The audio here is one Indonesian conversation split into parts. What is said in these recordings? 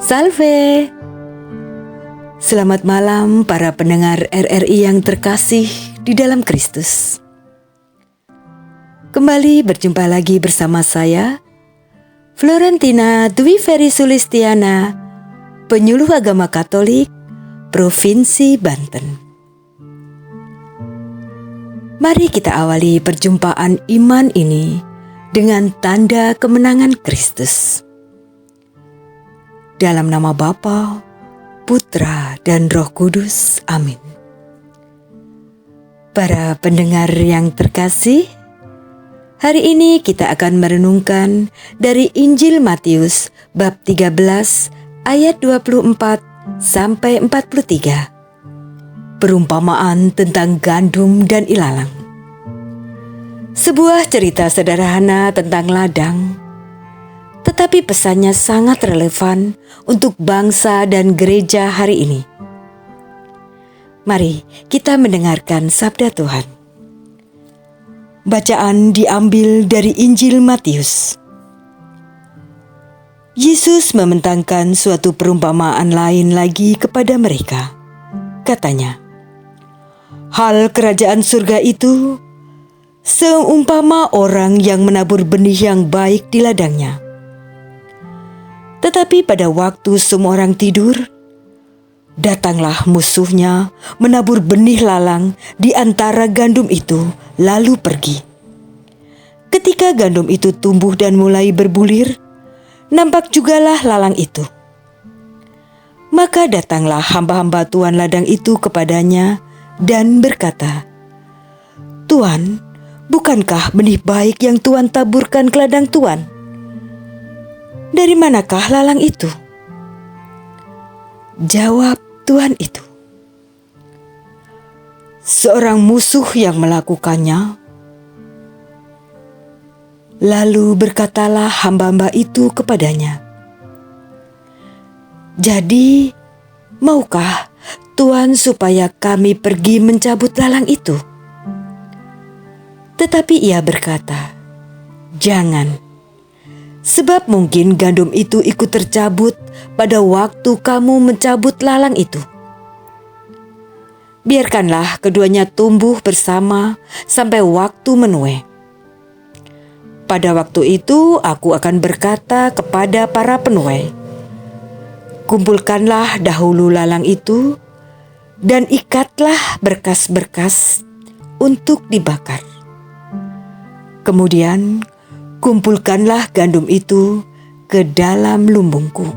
Salve! Selamat malam para pendengar RRI yang terkasih di dalam Kristus. Kembali berjumpa lagi bersama saya, Florentina Dwi Ferry Sulistiana, penyuluh agama Katolik, Provinsi Banten. Mari kita awali perjumpaan iman ini dengan tanda kemenangan Kristus. Dalam nama Bapa, Putra, dan Roh Kudus. Amin. Para pendengar yang terkasih, hari ini kita akan merenungkan dari Injil Matius bab 13 ayat 24 sampai 43. Perumpamaan tentang gandum dan ilalang. Sebuah cerita sederhana tentang ladang, tetapi pesannya sangat relevan untuk bangsa dan gereja hari ini. Mari kita mendengarkan sabda Tuhan. Bacaan diambil dari Injil Matius. Yesus membentangkan suatu perumpamaan lain lagi kepada mereka. Katanya, "Hal kerajaan surga itu seumpama orang yang menabur benih yang baik di ladangnya. Tetapi pada waktu semua orang tidur, datanglah musuhnya menabur benih lalang di antara gandum itu, lalu pergi. Ketika gandum itu tumbuh dan mulai berbulir, nampak jugalah lalang itu. Maka datanglah hamba-hamba tuan ladang itu kepadanya dan berkata, 'Tuan, bukankah benih baik yang Tuan taburkan ke ladang Tuan? Dari manakah lalang itu?' Jawab tuan itu, 'Seorang musuh yang melakukannya.' Lalu berkatalah hamba-hamba itu kepadanya, 'Jadi, maukah Tuan supaya kami pergi mencabut lalang itu?' Tetapi ia berkata, 'Jangan. Sebab mungkin gandum itu ikut tercabut pada waktu kamu mencabut lalang itu. Biarkanlah keduanya tumbuh bersama sampai waktu menuai. Pada waktu itu aku akan berkata kepada para penuai, kumpulkanlah dahulu lalang itu dan ikatlah berkas-berkas untuk dibakar. Kemudian kumpulkanlah gandum itu ke dalam lumbungku.'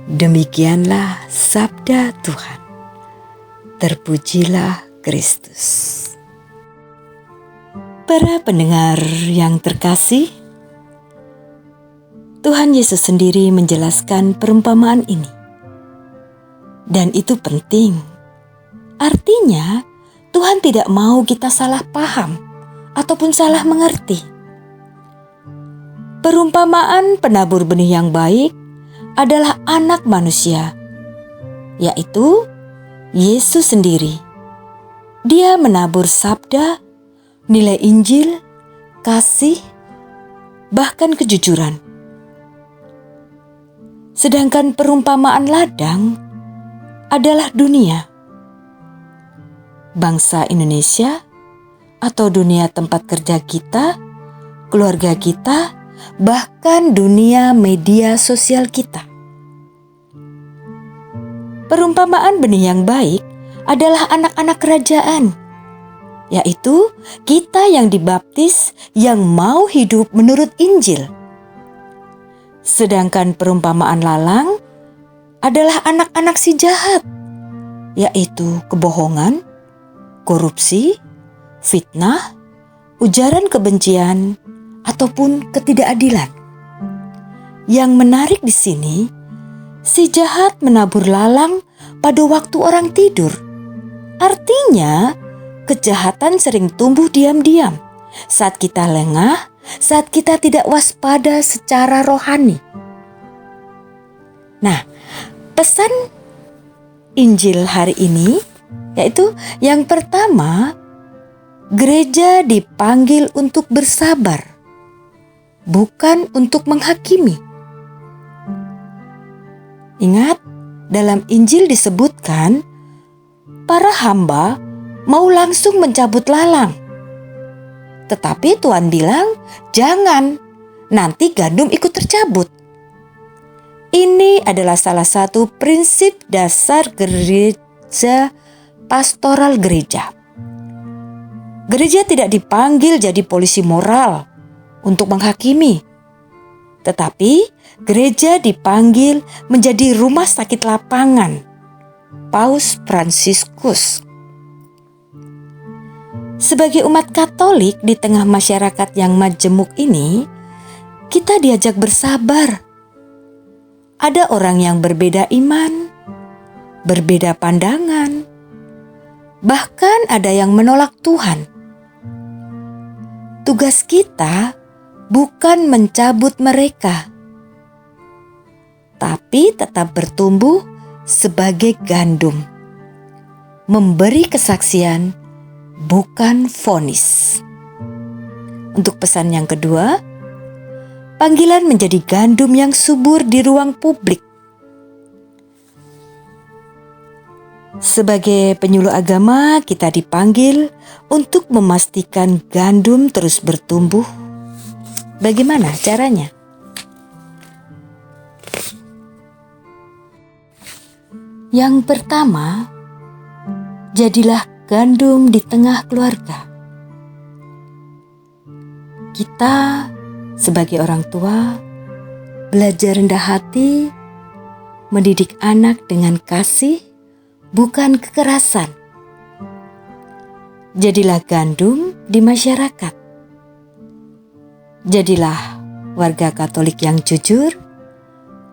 Demikianlah sabda Tuhan. Terpujilah Kristus." Para pendengar yang terkasih, Tuhan Yesus sendiri menjelaskan perumpamaan ini. Dan itu penting. Artinya, Tuhan tidak mau kita salah paham ataupun salah mengerti. Perumpamaan penabur benih yang baik adalah anak manusia, yaitu Yesus sendiri. Dia menabur sabda, nilai Injil, kasih, bahkan kejujuran. Sedangkan perumpamaan ladang adalah dunia. Bangsa Indonesia atau dunia tempat kerja kita, keluarga kita, bahkan dunia media sosial kita. Perumpamaan benih yang baik adalah anak-anak kerajaan, yaitu kita yang dibaptis yang mau hidup menurut Injil. Sedangkan perumpamaan lalang adalah anak-anak si jahat, yaitu kebohongan, korupsi, fitnah, ujaran kebencian, ataupun ketidakadilan. Yang menarik di sini, si jahat menabur lalang pada waktu orang tidur. Artinya, kejahatan sering tumbuh diam-diam saat kita lengah, saat kita tidak waspada secara rohani. Nah, pesan Injil hari ini yaitu yang pertama, gereja dipanggil untuk bersabar, bukan untuk menghakimi. Ingat, dalam Injil disebutkan para hamba mau langsung mencabut lalang. Tetapi Tuhan bilang, jangan, nanti gandum ikut tercabut. Ini adalah salah satu prinsip dasar gereja pastoral gereja. Gereja tidak dipanggil jadi polisi moral untuk menghakimi, tetapi gereja dipanggil menjadi rumah sakit lapangan. Paus Fransiskus. Sebagai umat Katolik di tengah masyarakat yang majemuk ini, kita diajak bersabar. Ada orang yang berbeda iman, berbeda pandangan, bahkan ada yang menolak Tuhan. Tugas kita bukan mencabut mereka, tapi tetap bertumbuh sebagai gandum, memberi kesaksian, bukan vonis. Untuk pesan yang kedua, panggilan menjadi gandum yang subur di ruang publik. Sebagai penyuluh agama, kita dipanggil untuk memastikan gandum terus bertumbuh. Bagaimana caranya? Yang pertama, jadilah gandum di tengah keluarga. Kita sebagai orang tua belajar rendah hati, mendidik anak dengan kasih, bukan kekerasan. Jadilah gandum di masyarakat. Jadilah warga Katolik yang jujur,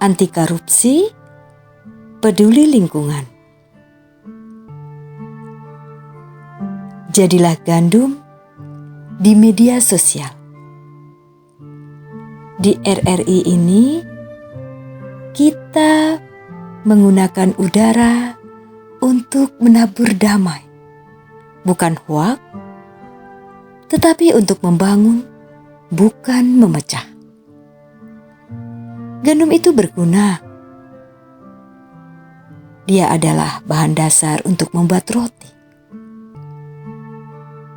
anti korupsi, peduli lingkungan. Jadilah gandum di media sosial. Di RRI ini, kita menggunakan udara untuk menabur damai, bukan hoak, tetapi untuk membangun, bukan memecah. Gandum itu berguna. Dia adalah bahan dasar untuk membuat roti.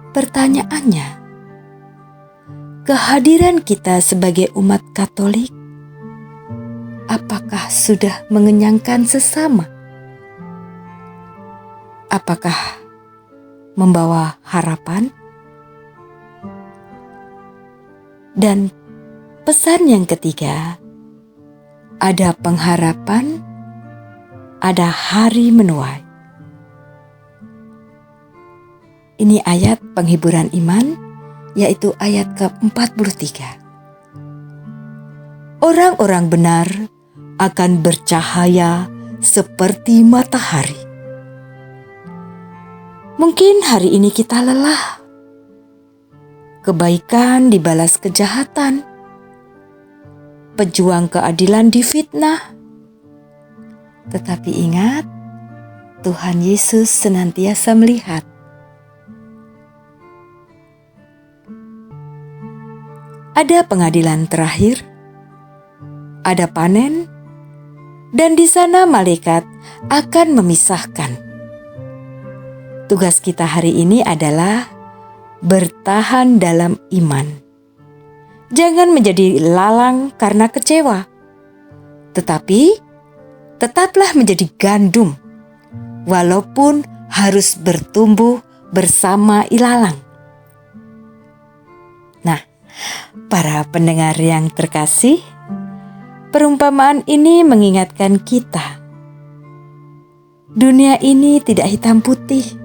Pertanyaannya, kehadiran kita sebagai umat Katolik, apakah sudah mengenyangkan sesama? Apakah membawa harapan? Dan pesan yang ketiga, ada pengharapan, ada hari menuai. Ini ayat penghiburan iman, yaitu ayat ke-43. Orang-orang benar akan bercahaya seperti matahari. Mungkin hari ini kita lelah. Kebaikan dibalas kejahatan. Pejuang keadilan difitnah. Tetapi ingat, Tuhan Yesus senantiasa melihat. Ada pengadilan terakhir, ada panen, dan di sana malaikat akan memisahkan. Tugas kita hari ini adalah bertahan dalam iman. Jangan menjadi lalang karena kecewa, tetapi tetaplah menjadi gandum, walaupun harus bertumbuh bersama ilalang. Nah, para pendengar yang terkasih, perumpamaan ini mengingatkan kita, dunia ini tidak hitam putih.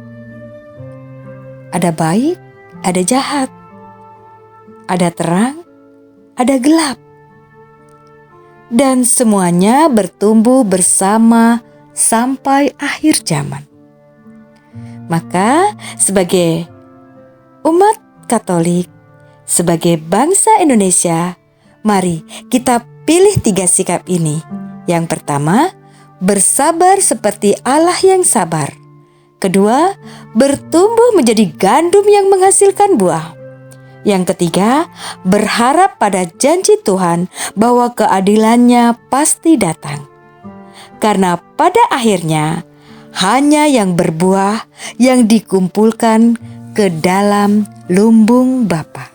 Ada baik, ada jahat, ada terang, ada gelap. Dan semuanya bertumbuh bersama sampai akhir zaman. Maka sebagai umat Katolik, sebagai bangsa Indonesia, mari kita pilih 3 sikap ini. Yang pertama, bersabar seperti Allah yang sabar. Kedua, bertumbuh menjadi gandum yang menghasilkan buah. Yang ketiga, berharap pada janji Tuhan bahwa keadilannya pasti datang. karena pada akhirnya hanya yang berbuah yang dikumpulkan ke dalam lumbung Bapa.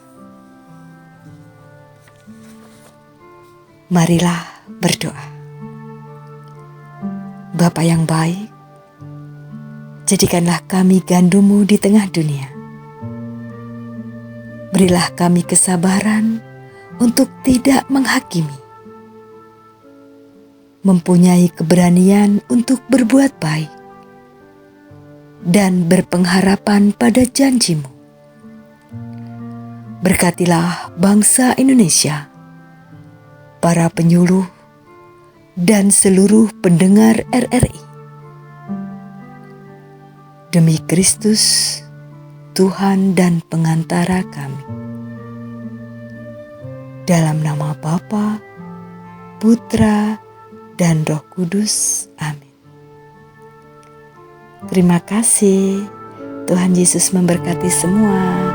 Marilah berdoa. Bapa yang baik, jadikanlah kami gandum-Mu di tengah dunia. Berilah kami kesabaran untuk tidak menghakimi, mempunyai keberanian untuk berbuat baik, dan berpengharapan pada janji-Mu. Berkatilah bangsa Indonesia, para penyuluh, dan seluruh pendengar RRI. Demi Kristus, Tuhan dan pengantara kami. Dalam nama Bapa, Putra, dan Roh Kudus. Amin. Terima kasih. Tuhan Yesus memberkati semua.